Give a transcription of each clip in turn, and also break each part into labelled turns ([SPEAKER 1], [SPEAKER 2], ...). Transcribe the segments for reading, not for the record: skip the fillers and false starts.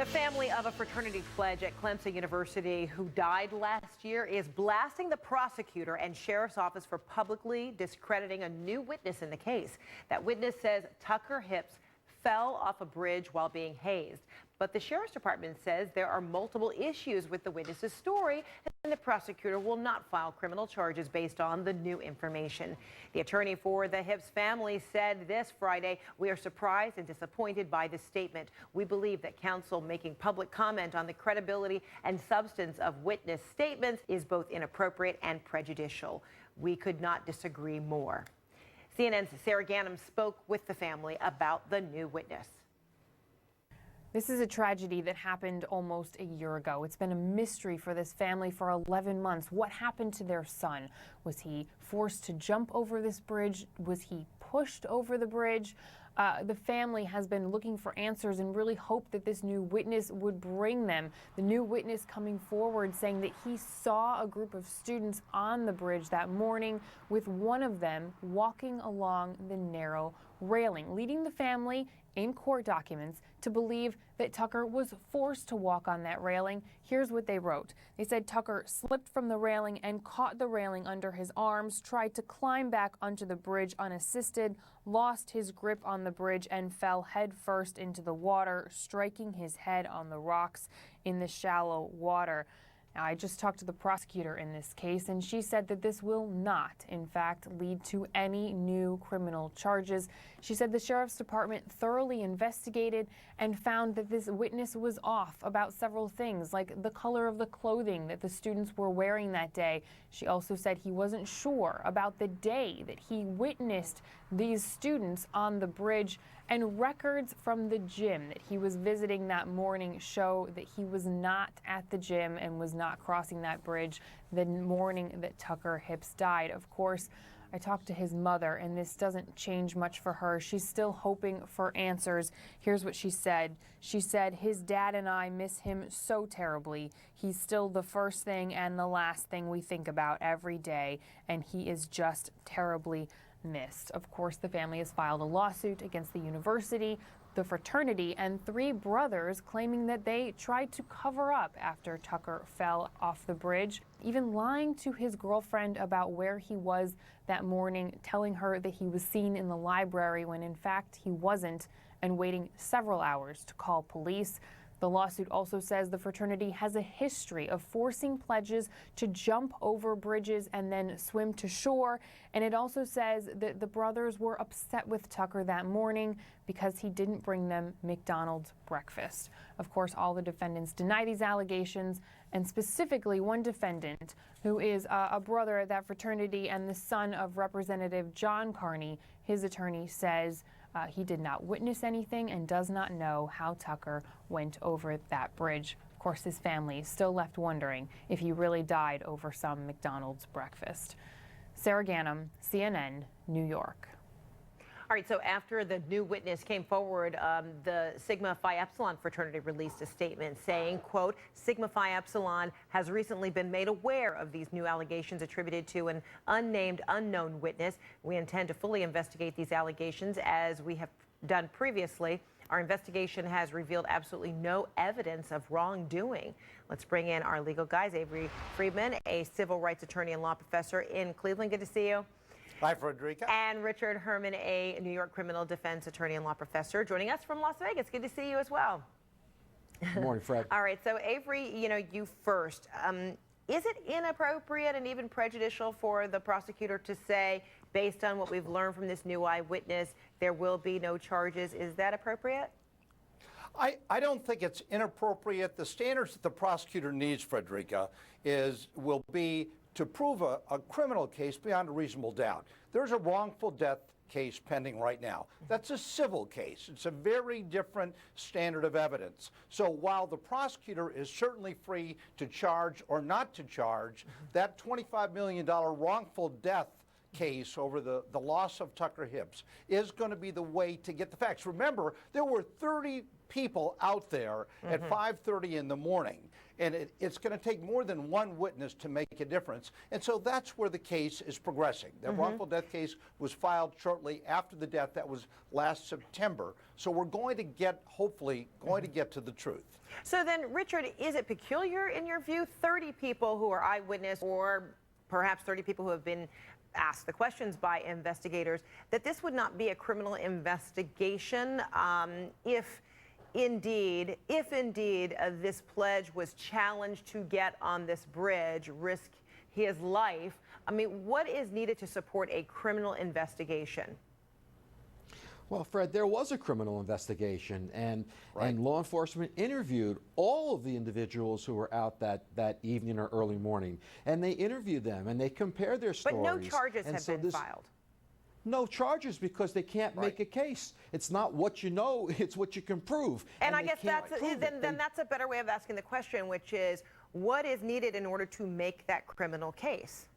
[SPEAKER 1] The family of a fraternity pledge at Clemson University who died last year is blasting the prosecutor and sheriff's office for publicly discrediting a new witness in the case. That witness says Tucker Hips fell off a bridge while being hazed. But the sheriff's department says there are multiple issues with the witness's story, and the prosecutor will not file criminal charges based on the new information. The attorney for the Hips family said this Friday, "We are surprised and disappointed by this statement. We believe that counsel making public comment on the credibility and substance of witness statements is both inappropriate and prejudicial. We could not disagree more." CNN's Sarah Ganem spoke with the family about the new witness.
[SPEAKER 2] This is a tragedy that happened almost a year ago. It's been a mystery for this family for 11 months. What happened to their son? Was he forced to jump over this bridge? Was he pushed over the bridge? The family has been looking for answers and really hoped that this new witness would bring them. The new witness coming forward saying that he saw a group of students on the bridge that morning, with one of them walking along the narrow railing, leading the family in court documents to believe that Tucker was forced to walk on that railing. Here's what they wrote. They said Tucker slipped from the railing and caught the railing under his arms, tried to climb back onto the bridge unassisted, lost his grip on the bridge and fell headfirst into the water, striking his head on the rocks in the shallow water. Now, I just talked to the prosecutor in this case, and she said that this will not, in fact, lead to any new criminal charges. She said the sheriff's department thoroughly investigated and found that this witness was off about several things, like the color of the clothing that the students were wearing that day. She also said he wasn't sure about the day that he witnessed these students on the bridge, and records from the gym that he was visiting that morning show that he was not at the gym and was not crossing that bridge the morning that Tucker Hips died. Of course, I talked to his mother, and this doesn't change much for her. She's still hoping for answers. Here's what she said. She said, "His dad and I miss him so terribly. He's still the first thing and the last thing we think about every day, and he is just terribly missed." Of course, the family has filed a lawsuit against the university, the fraternity, and 3 brothers claiming that they tried to cover up after Tucker fell off the bridge, even lying to his girlfriend about where he was that morning, telling her that he was seen in the library when in fact he wasn't, and waiting several hours to call police. The lawsuit also says the fraternity has a history of forcing pledges to jump over bridges and then swim to shore. And it also says that the brothers were upset with Tucker that morning because he didn't bring them McDonald's breakfast. Of course, all the defendants deny these allegations, and specifically one defendant who is a brother at that fraternity and the son of Representative John Carney. His attorney says he did not witness anything and does not know how Tucker went over that bridge. Of course, his family is still left wondering if he really died over some McDonald's breakfast. Sarah Ganem, CNN, New York.
[SPEAKER 1] All right, so after the new witness came forward, the Sigma Phi Epsilon fraternity released a statement saying, quote, "Sigma Phi Epsilon has recently been made aware of these new allegations attributed to an unnamed unknown witness. We intend to fully investigate these allegations as we have done previously. Our investigation has revealed absolutely no evidence of wrongdoing." Let's bring in our legal guys, Avery Friedman, a civil rights attorney and law professor in Cleveland. Good to see you.
[SPEAKER 3] Hi, Frederica.
[SPEAKER 1] And Richard Herman, a New York criminal defense attorney and law professor, joining us from Las Vegas. Good to see you as well.
[SPEAKER 4] Good morning, Fred.
[SPEAKER 1] All right, so Avery, you first. Is it inappropriate and even prejudicial for the prosecutor to say, based on what we've learned from this new eyewitness, there will be no charges? Is that appropriate?
[SPEAKER 3] I don't think it's inappropriate. The standards that the prosecutor needs, Frederica, will be to prove a criminal case beyond a reasonable doubt. There's a wrongful death case pending right now. That's a civil case. It's a very different standard of evidence. So while the prosecutor is certainly free to charge or not to charge, that $25 million wrongful death case over the loss of Tucker Hips is going to be the way to get the facts. Remember, there were 30 people out there at 5:30 in the morning. And it's going to take more than one witness to make a difference. And so that's where the case is progressing. The wrongful death case was filed shortly after the death. That was last September. So we're going to get, hopefully, going to get to the truth.
[SPEAKER 1] So then, Richard, is it peculiar in your view, 30 people who are eyewitness, or perhaps 30 people who have been asked the questions by investigators, that this would not be a criminal investigation if indeed this pledge was challenged to get on this bridge, risk his life? I mean, what is needed to support a criminal investigation?
[SPEAKER 4] Well, Fred, there was a criminal investigation, and law enforcement interviewed all of the individuals who were out that evening or early morning, and they interviewed them and they compared their stories.
[SPEAKER 1] But no charges have been filed.
[SPEAKER 4] No charges, because they can't make a case. It's not what you know, it's what you can prove.
[SPEAKER 1] And I guess that's a better way of asking the question, which is, what is needed in order to make that criminal case?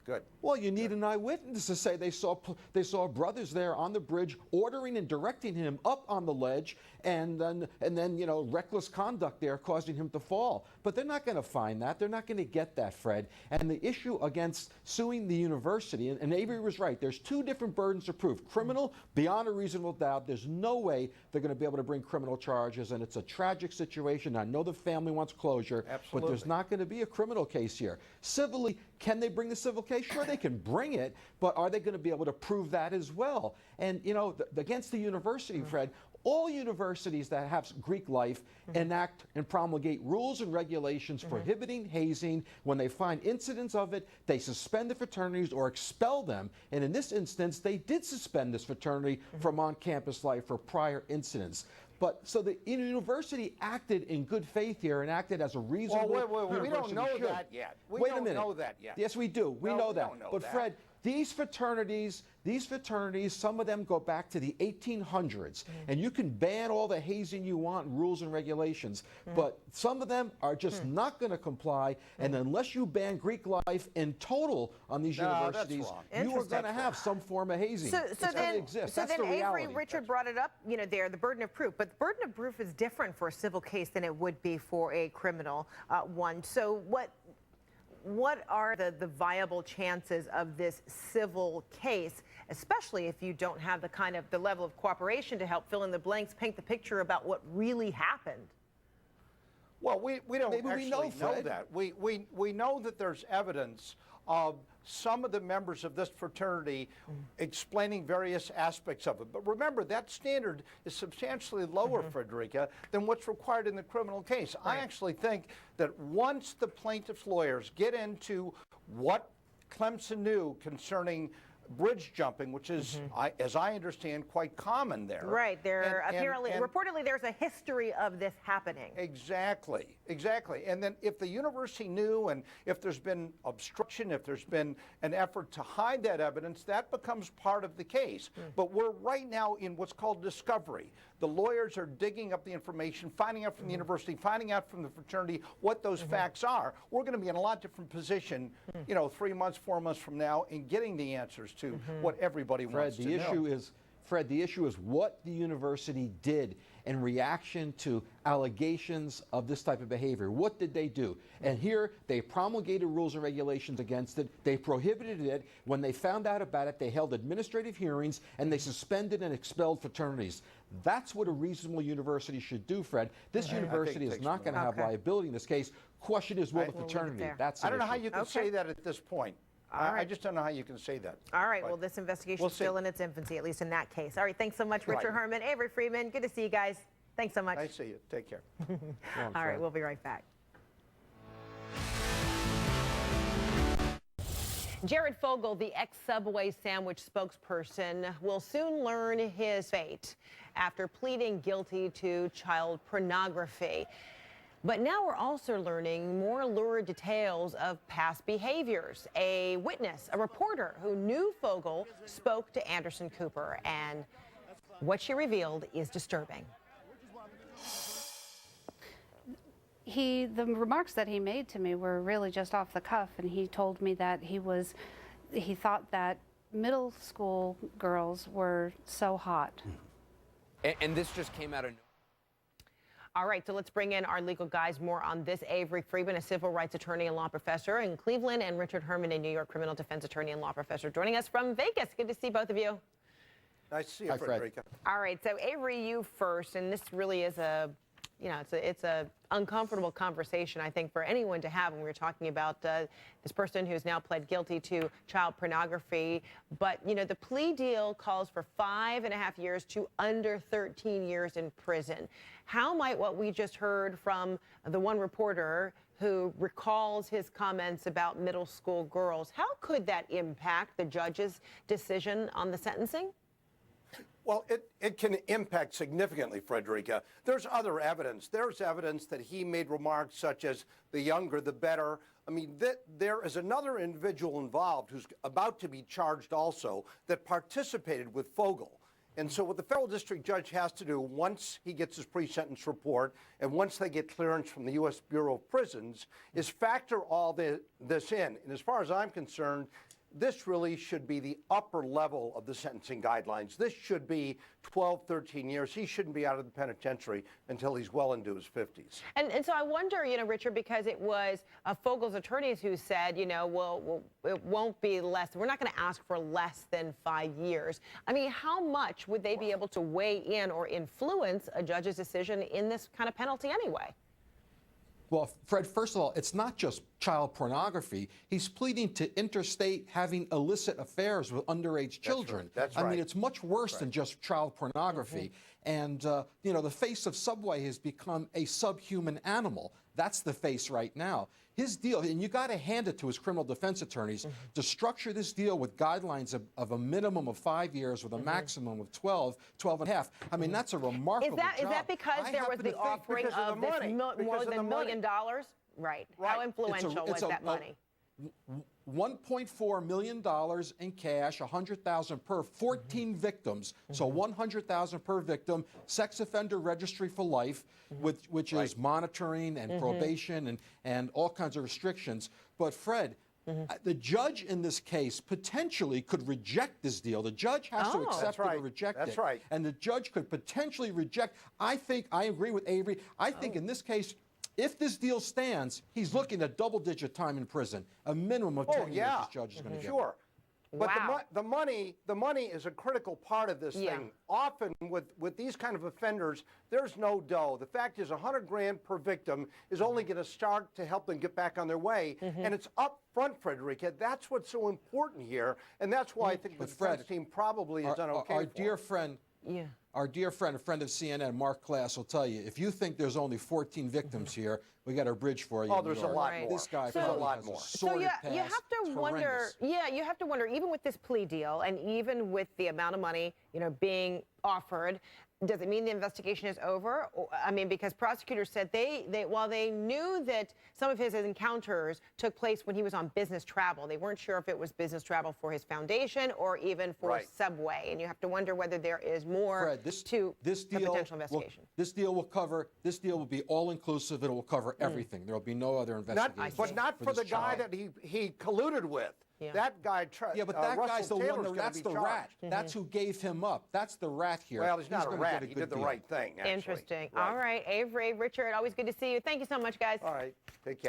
[SPEAKER 3] Good.
[SPEAKER 4] Well, you need an eyewitness to say they saw brothers there on the bridge ordering and directing him up on the ledge, and then you know, reckless conduct there causing him to fall. But they're not going to find that. They're not going to get that, Fred. And the issue against suing the university, and Avery was right, there's two different burdens to prove. Criminal, beyond a reasonable doubt. There's no way they're going to be able to bring criminal charges, and it's a tragic situation. I know the family wants closure, but there's not going to be a criminal case here. Civilly, can they bring the civil case? Sure, they can bring it, but are they going to be able to prove that as well? And, you know, against the university, Fred, all universities that have Greek life enact and promulgate rules and regulations prohibiting hazing. When they find incidents of it, they suspend the fraternities or expel them. And in this instance, they did suspend this fraternity from on-campus life for prior incidents. But so the university acted in good faith here and acted as a reasonable
[SPEAKER 3] Well, we don't know that yet. We don't know that yet.
[SPEAKER 4] Yes, we do. We know that. But
[SPEAKER 3] that.
[SPEAKER 4] Fred, these fraternities, some of them go back to the 1800s, and you can ban all the hazing you want, rules and regulations, but some of them are just not going to comply, and unless you ban Greek life in total on these universities, you are going to have some form of hazing.
[SPEAKER 1] So then Avery, Richard brought it up, you know, there, the burden of proof, but the burden of proof is different for a civil case than it would be for a criminal one. So what are the viable chances of this civil case, especially if you don't have the level of cooperation to help fill in the blanks, paint the picture about what really happened?
[SPEAKER 3] Well, we don't actually know that. We know that there's evidence of some of the members of this fraternity explaining various aspects of it. But remember, that standard is substantially lower, Frederica, than what's required in the criminal case. I actually think that once the plaintiff's lawyers get into what Clemson knew concerning bridge jumping, which is, as I understand, quite common there.
[SPEAKER 1] Right. Reportedly, there's a history of this happening.
[SPEAKER 3] Exactly. And then if the university knew, and if there's been obstruction, if there's been an effort to hide that evidence, that becomes part of the case. But we're right now in what's called discovery. The lawyers are digging up the information, finding out from the university, finding out from the fraternity what those facts are. We're going to be in a lot different position, you know, 3 months, 4 months from now, in getting the answers to what everybody wants to know.
[SPEAKER 4] Fred, the issue is what the university did in reaction to allegations of this type of behavior. What did they do? And here, they promulgated rules and regulations against it. They prohibited it. When they found out about it, they held administrative hearings, and they suspended and expelled fraternities. That's what a reasonable university should do, Fred. This university is not going to have liability in this case. Question is, will the fraternity?
[SPEAKER 3] I don't know how you can say that at this point. I just don't know how you can say that.
[SPEAKER 1] All right. Well, this investigation is still in its infancy, at least in that case. All right. Thanks so much, Richard Herman, Avery Freeman. Good to see you guys. Thanks so much.
[SPEAKER 3] Nice to see you. Take care.
[SPEAKER 1] All right. We'll be right back. Jared Fogle, the ex-Subway sandwich spokesperson, will soon learn his fate after pleading guilty to child pornography. But now we're also learning more lurid details of past behaviors. A witness, a reporter who knew Fogle, spoke to Anderson Cooper, and what she revealed is disturbing.
[SPEAKER 5] The remarks that he made to me were really just off the cuff, and he told me that he thought that middle school girls were so hot.
[SPEAKER 6] And this just came out of nowhere.
[SPEAKER 1] All right, so let's bring in our legal guys. More on this. Avery Friedman, a civil rights attorney and law professor in Cleveland, and Richard Herman, a New York criminal defense attorney and law professor, joining us from Vegas. Good to see both of you.
[SPEAKER 3] Nice to see you,
[SPEAKER 4] Hi, Fred.
[SPEAKER 3] Frederica.
[SPEAKER 1] All right, so Avery, you first, and this really is it's a uncomfortable conversation, I think, for anyone to have when we're talking about this person who's now pled guilty to child pornography. But, the plea deal calls for 5.5 years to under 13 years in prison. How might what we just heard from the one reporter who recalls his comments about middle school girls, how could that impact the judge's decision on the sentencing?
[SPEAKER 3] Well, it can impact significantly, Frederica. There's other evidence. There's evidence that he made remarks such as the younger, the better. I mean, there is another individual involved who's about to be charged also that participated with Fogle. And so what the federal district judge has to do once he gets his pre-sentence report and once they get clearance from the U.S. Bureau of Prisons is factor all this in. And as far as I'm concerned, this really should be the upper level of the sentencing guidelines. This should be 12, 13 years. He shouldn't be out of the penitentiary until he's well into his 50s.
[SPEAKER 1] And so I wonder, Richard, because it was Fogle's attorneys who said, well, it won't be less. We're not going to ask for less than 5 years. I mean, how much would they be able to weigh in or influence a judge's decision in this kind of penalty anyway?
[SPEAKER 4] Well, Fred, first of all, it's not just child pornography. He's pleading to interstate having illicit affairs with underage children.
[SPEAKER 3] That's
[SPEAKER 4] I
[SPEAKER 3] right.
[SPEAKER 4] mean, it's much worse than just child pornography. And, the face of Subway has become a subhuman animal. That's the face right now. His deal, and you got to hand it to his criminal defense attorneys, to structure this deal with guidelines of a minimum of 5 years with a maximum of 12 and a half. I mean, that's a remarkable job.
[SPEAKER 1] Is that because there was the offering of this more than $1 million? Right. How influential was that money?
[SPEAKER 4] $1.4 million in cash, $100,000 per 14 victims, so $100,000 per victim. Sex offender registry for life, which is monitoring and probation and all kinds of restrictions. But Fred, the judge in this case potentially could reject this deal. The judge has to accept it or reject it.
[SPEAKER 3] That's right.
[SPEAKER 4] And the judge could potentially reject. I agree with Avery. I think in this case, if this deal stands, he's looking at double-digit time in prison, a minimum of 10 years this judge is going to get.
[SPEAKER 3] Sure. But
[SPEAKER 1] Wow.
[SPEAKER 3] the money is a critical part of this thing. Often with these kind of offenders, there's no dough. The fact is $100,000 per victim is only going to start to help them get back on their way. And it's up front, Frederica. That's what's so important here. And that's why I think the defense team probably has done okay.
[SPEAKER 4] Our dear friend, our dear friend, a friend of CNN, Mark Klass, will tell you, if you think there's only 14 victims here, we got a bridge for you.
[SPEAKER 3] Oh, there's a lot more.
[SPEAKER 4] This guy
[SPEAKER 3] There's a lot
[SPEAKER 4] has
[SPEAKER 3] more.
[SPEAKER 4] a sordid past.
[SPEAKER 1] You have to wonder.
[SPEAKER 4] Horrendous.
[SPEAKER 1] You have to wonder, even with this plea deal, and even with the amount of money, being offered, does it mean the investigation is over? I mean, because prosecutors said while they knew that some of his encounters took place when he was on business travel, they weren't sure if it was business travel for his foundation or even for Subway. And you have to wonder whether there is more to the potential investigation.
[SPEAKER 4] This deal will be all-inclusive. It will cover everything. There will be no other investigation.
[SPEAKER 3] But not for the guy that he colluded with. That guy,
[SPEAKER 4] but that guy's the
[SPEAKER 3] Taylor's
[SPEAKER 4] one. That's the rat. That's who gave him up. That's the rat here.
[SPEAKER 3] Well, he's not a rat. He did the right thing. Actually.
[SPEAKER 1] Interesting. All right, Avery, Richard, always good to see you. Thank you so much, guys.
[SPEAKER 3] All right. Take care.